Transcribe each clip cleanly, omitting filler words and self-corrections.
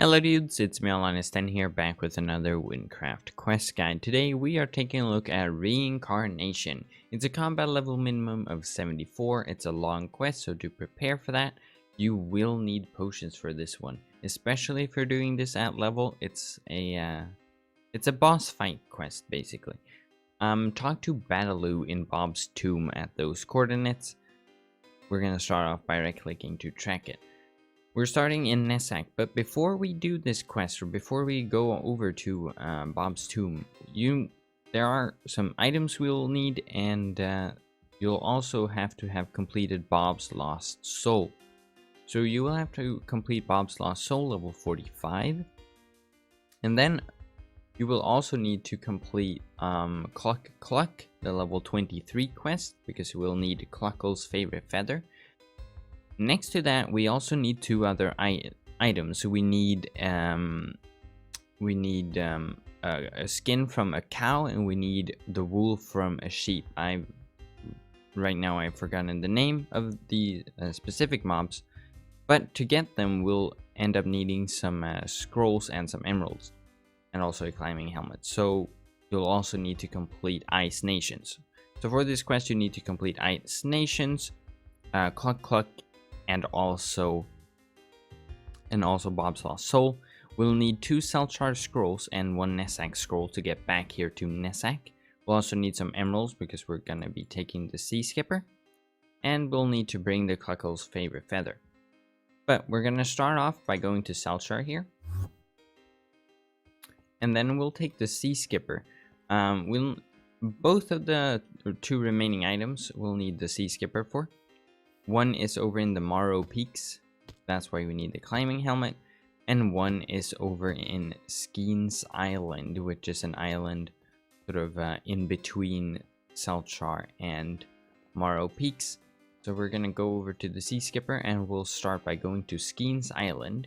Hello dudes, it's Mailloux here back with another Wynncraft quest guide. Today we are taking a look at Reincarnation. It's a combat level minimum of 74. It's a long quest, so to prepare for that, you will need potions for this one. Especially if you're doing this at level, it's a boss fight quest basically. Talk to Mailloux in Baab's tomb at those coordinates. We're gonna start off by right-clicking to track it. We're starting in Nesak, but before we do this quest, or before we go over to Baab's tomb, there are some items we'll need, and you'll also have to have completed Baab's Lost Soul. So you will have to complete Baab's Lost Soul level 45, and then you will also need to complete Cluck, the level 23 quest, because you will need Cluckle's favorite feather. Next to that, we also need two other items. So we need a skin from a cow, and we need the wool from a sheep. Right now I've forgotten the name of the specific mobs, but to get them we'll end up needing some scrolls and some emeralds, and also a climbing helmet. So you'll also need to complete Ice Nations. So for this quest you need to complete Ice Nations, Cluck, and also Baab's Lost Soul. We'll need 2 Selchar scrolls and 1 Nesak scroll to get back here to Nesak. We'll also need some emeralds because we're gonna be taking the Sea Skipper, and we'll need to bring the Cluckle's favorite feather. But we're gonna start off by going to Selchar here, and then we'll take the Sea Skipper. Both of the 2 remaining items we'll need the Sea Skipper for. One is over in the Mailloux Peaks, that's why we need the climbing helmet, and one is over in Skeens Island, which is an island sort of in between Selchar and Mailloux Peaks. So we're gonna go over to the Sea Skipper, and we'll start by going to Skeens Island.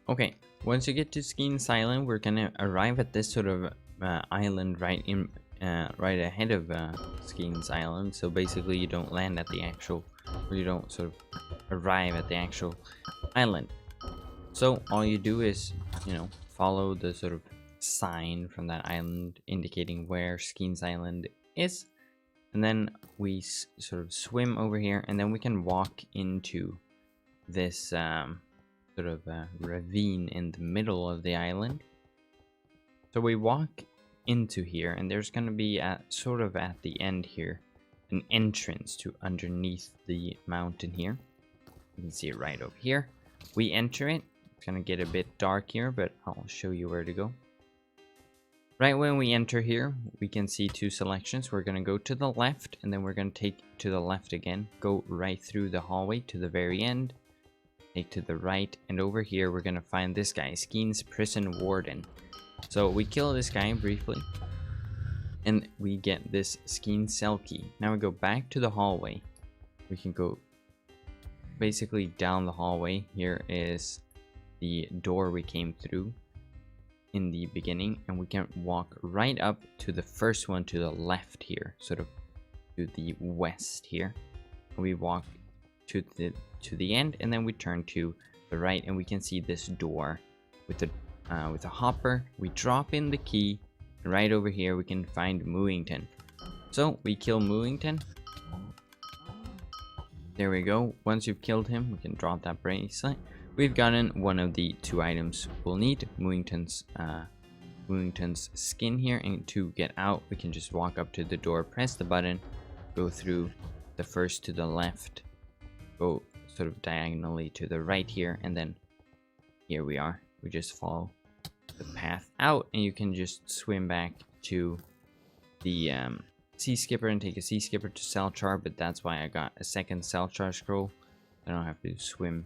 Okay, once you get to Skeens Island, we're gonna arrive at this sort of island right ahead of Skeens Island. So basically, you don't land at the actual, or you don't sort of arrive at the actual island. So all you do is, follow the sort of sign from that island indicating where Skeens Island is, and then we sort of swim over here, and then we can walk into this sort of ravine in the middle of the island. So we walk into here, and there's going to be sort of at the end here an entrance to underneath the mountain here. You can see it right over here. We enter it. It's going to get a bit dark here, but I'll show you where to go. Right when we enter here, we can see 2 selections. We're going to go to the left, and then we're going to take to the left again, go right through the hallway to the very end, take to the right, and over here we're gonna find this guy, Skeens Prison Warden. So we kill this guy briefly, and we get this Skeens cell key. Now we go back to the hallway. We can go basically down the hallway. Here is the door we came through in the beginning, and we can walk right up to the first one to the left here, sort of to the west here. And we walk to the end, and then we turn to the right, and we can see this door with a hopper. We drop in the key, and right over here we can find Mooington. So we kill Mooington. There we go. Once you've killed him, we can drop that bracelet. We've gotten one of the 2 items we'll need, Mooington's skin here, and to get out we can just walk up to the door, press the button, go through the first to the left, go sort of diagonally to the right here, and then here we are. We just follow the path out, and you can just swim back to the sea skipper and take a sea skipper to Salchar, but that's why I got a second Salchar scroll. I don't have to swim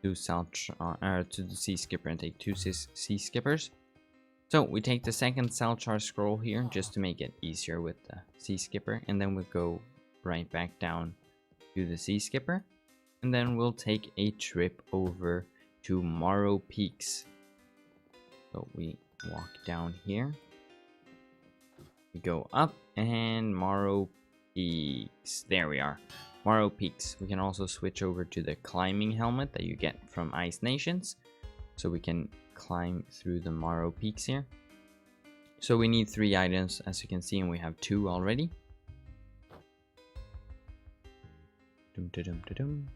to Salchar to the sea skipper and take two sea skippers. So we take the second Salchar scroll here just to make it easier with the sea skipper, and then we'll go right back down to the sea skipper, and then we'll take a trip over to Morrow Peaks. So we walk down here, we go up, and Morrow Peaks, there we are, Morrow Peaks. We can also switch over to the climbing helmet that you get from Ice Nations, so we can climb through the Morrow Peaks here. So we need 3 items, as you can see, and we have 2 already. Dum, da, dum, da, dum.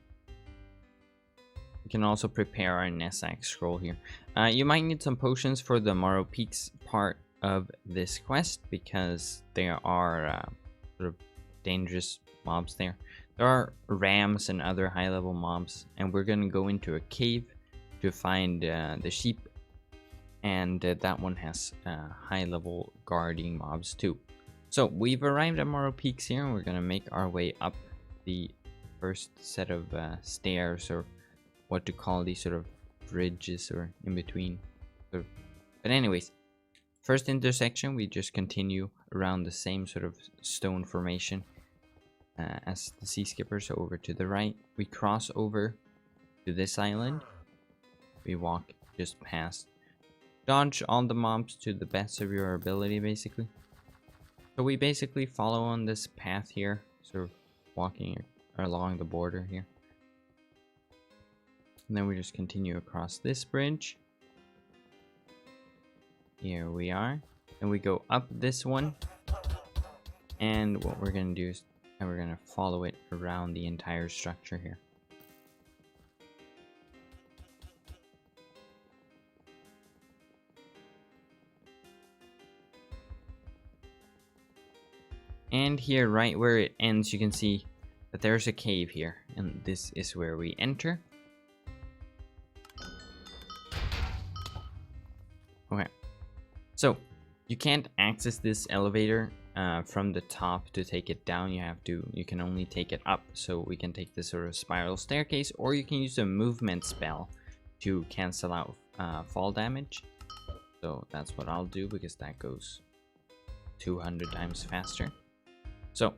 We can also prepare our Nesak scroll here. You might need some potions for the Morrow Peaks part of this quest, because there are sort of dangerous mobs there. There are rams and other high level mobs, and we're going to go into a cave to find the sheep, and that one has high level guarding mobs too. So we've arrived at Morrow Peaks here, and we're going to make our way up the first set of stairs, or what to call these sort of bridges, or in between. But anyways, first intersection, we just continue around the same sort of stone formation as the sea skipper. So over to the right, we cross over to this island. We walk just past, dodge all the mobs to the best of your ability, basically. So we basically follow on this path here, sort of walking along the border here. And then we just continue across this bridge. Here we are. And we go up this one. And what we're going to do is we're going to follow it around the entire structure here. And here, right where it ends, you can see that there's a cave here. And this is where we enter. Okay. So, you can't access this elevator from the top to take it down. You can only take it up. So we can take this sort of spiral staircase, or you can use a movement spell to cancel out fall damage. So that's what I'll do, because that goes 200 times faster. So,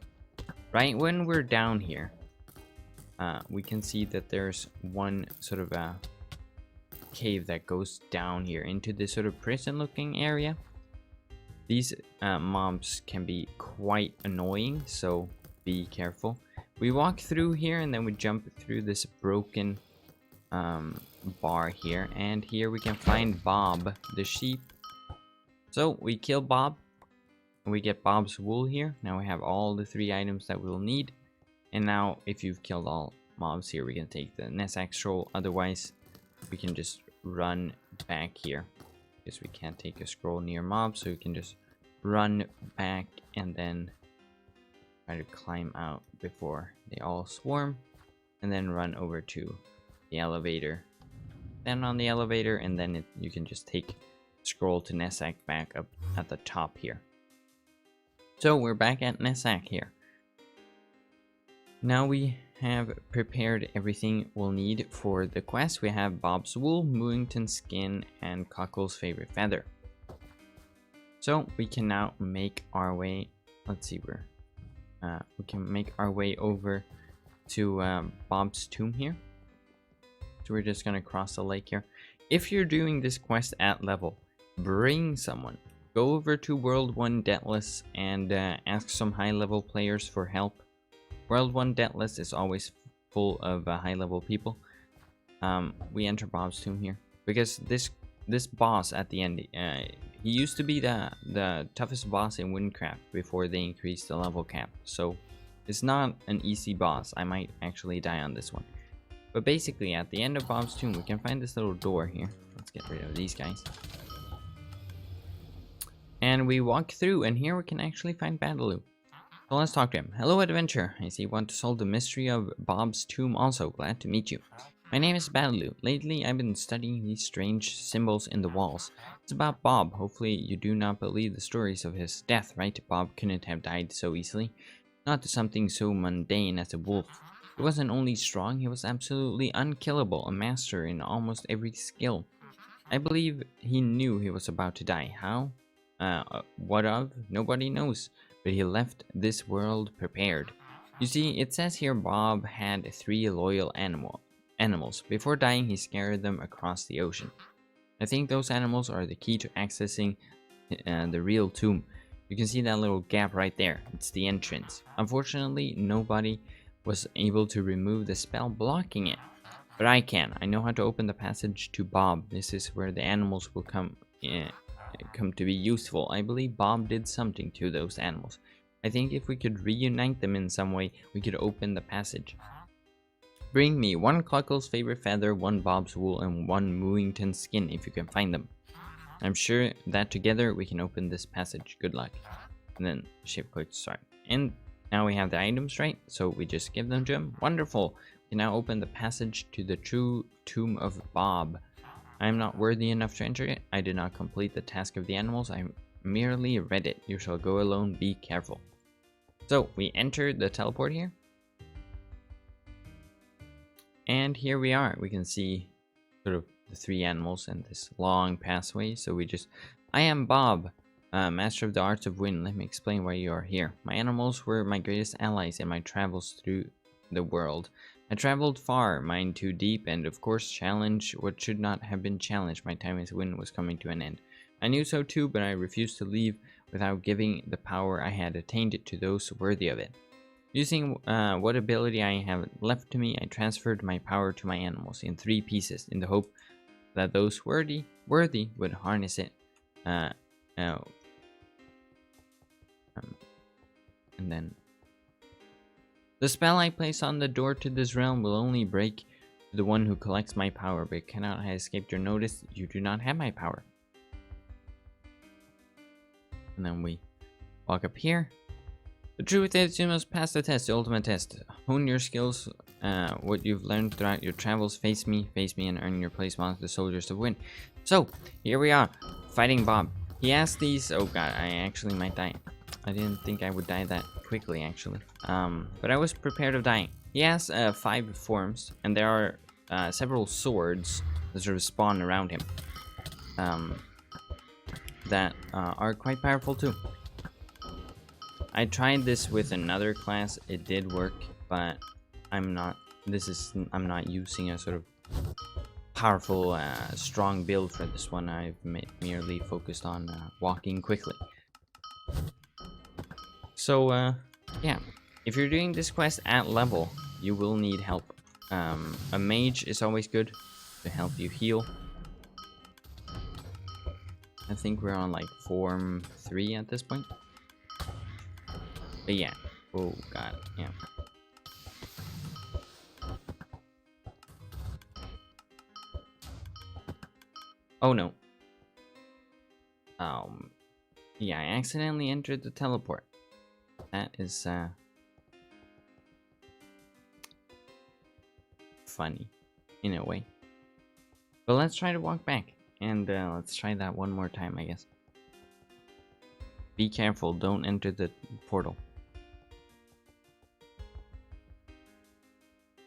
right when we're down here, we can see that there's one sort of a cave that goes down here into this sort of prison looking area. These mobs can be quite annoying, so be careful. We walk through here, and then we jump through this broken bar here, and here we can find Baab the sheep. So we kill Baab, and we get Baab's wool here. Now we have all the 3 items that we'll need. And now if you've killed all mobs here, we can take the Nesak scroll. Otherwise, we can just run back here, because we can't take a scroll near mobs, so we can just run back and then try to climb out before they all swarm, and then run over to the elevator, then on the elevator, and then you can just take scroll to Nesak back up at the top here. So we're back at Nesak here. Now we have prepared everything we'll need for the quest. We have Baab's wool, Mooington's skin, and Cockle's favorite feather. So we can now make our way, let's see where, we can make our way over to Baab's tomb here. So we're just gonna cross the lake here. If you're doing this quest at level, bring someone. Go over to World 1 Debtless and ask some high level players for help. World 1 Debtless is always full of high level people. We enter Baab's tomb here, because this boss at the end, he used to be the toughest boss in Wynncraft before they increased the level cap. So it's not an easy boss. I might actually die on this one. But basically, at the end of Baab's tomb, we can find this little door here. Let's get rid of these guys. And we walk through, and here we can actually find Mailloux. So let's talk to him. Hello, adventurer. I see you want to solve the mystery of Baab's tomb also. Glad to meet you. My name is Mailloux. Lately, I've been studying these strange symbols in the walls. It's about Baab. Hopefully, you do not believe the stories of his death, right? Baab couldn't have died so easily. Not to something so mundane as a wolf. He wasn't only strong, he was absolutely unkillable, a master in almost every skill. I believe he knew he was about to die. How? What of? Nobody knows. But he left this world prepared. You see, it says here Baab had 3 loyal animals. Before dying, he scattered them across the ocean. I think those animals are the key to accessing the real tomb. You can see that little gap right there. It's the entrance. Unfortunately, nobody was able to remove the spell blocking it. But I can. I know how to open the passage to Baab. This is where the animals will come to be useful. I believe Baab did something to those animals. I think if we could reunite them in some way, we could open the passage. Bring me 1 Cluckle's favorite feather, 1 Baab's wool, and 1 Mooington's skin if you can find them. I'm sure that together we can open this passage. Good luck. And then shift click to start. And now we have the items, right? So we just give them to him. Wonderful. We can now open the passage to the true tomb of Baab. I am not worthy enough to enter it. I did not complete the task of the animals. I merely read it. You shall go alone. Be careful. So we enter the teleport here. And here we are. We can see sort of the 3 animals and this long pathway. So we just... I am Baab, master of the arts of wind. Let me explain why you are here. My animals were my greatest allies in my travels through the world. I traveled far, mine too deep, and of course challenge what should not have been challenged. My time as wind was coming to an end. I knew so too, but I refused to leave without giving the power I had attained it to those worthy of it. Using what ability I have left to me, I transferred my power to my animals in 3 pieces, in the hope that those worthy would harness it. And then the spell I place on the door to this realm will only break to the one who collects my power, but it cannot have escaped your notice. You do not have my power. And then we walk up here. The truth is, you must pass the test, the ultimate test. Hone your skills, what you've learned throughout your travels. Face me, and earn your place amongst the soldiers of wind. So, here we are, fighting Baab. He asked these... Oh god, I actually might die. I didn't think I would die that quickly, actually. But I was prepared of dying. He has 5 forms, and there are several swords that sort of spawn around him. That are quite powerful too. I tried this with another class. It did work, but I'm not using a sort of powerful, strong build for this one. I've merely focused on walking quickly. So, yeah. If you're doing this quest at level, you will need help. A mage is always good to help you heal. I think we're on like form 3 at this point. But yeah. Oh god, yeah. Oh no. Yeah, I accidentally entered the teleport. That is funny in a way. But let's try to walk back, and let's try that one more time, I guess. Be careful, don't enter the portal.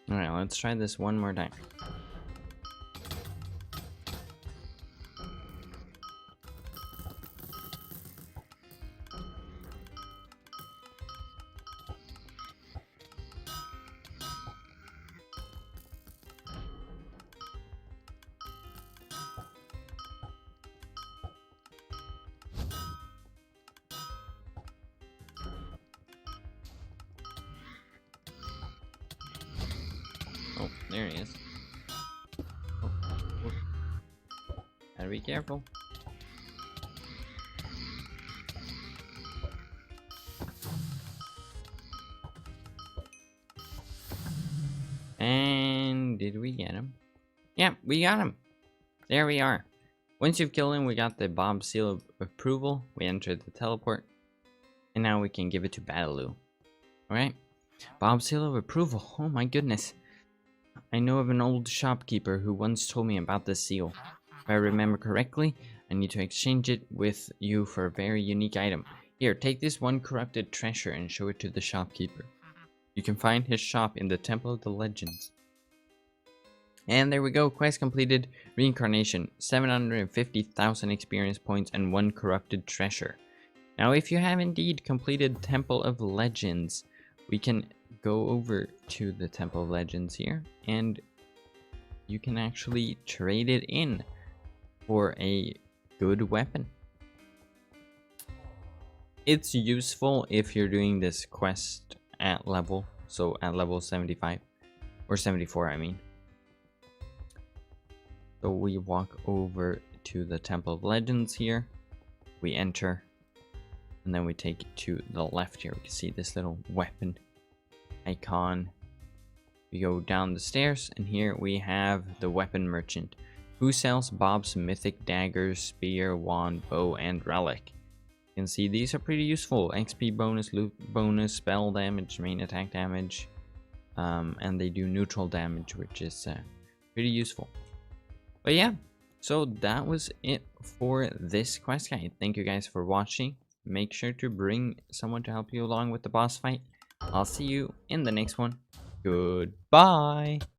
Alright, let's try this one more time. Oh, there he is. Oh, oh. Gotta be careful. And did we get him? Yeah, we got him. There we are. Once you've killed him, we got the Baab seal of approval. We entered the teleport. And now we can give it to Mailloux. Alright. Baab seal of approval. Oh my goodness. I know of an old shopkeeper who once told me about this seal. If I remember correctly, I need to exchange it with you for a very unique item. Here, take this one corrupted treasure and show it to the shopkeeper. You can find his shop in the Temple of the Legends. And there we go, quest completed, Reincarnation, 750,000 experience points and 1 corrupted treasure. Now if you have indeed completed Temple of Legends, we can go over to the Temple of Legends here, and you can actually trade it in for a good weapon. It's useful if you're doing this quest at level, so at level 75, or 74 I mean. So we walk over to the Temple of Legends here, we enter, and then we take it to the left here. We can see this little weapon icon. We go down the stairs, and here we have the weapon merchant, who sells Baab's mythic daggers, spear, wand, bow, and relic. You can see these are pretty useful. XP bonus, loot bonus, spell damage, main attack damage, and they do neutral damage, which is pretty useful. But yeah, so that was it for this quest guide. Thank you guys for watching. Make sure to bring someone to help you along with the boss fight. I'll see you in the next one. Goodbye.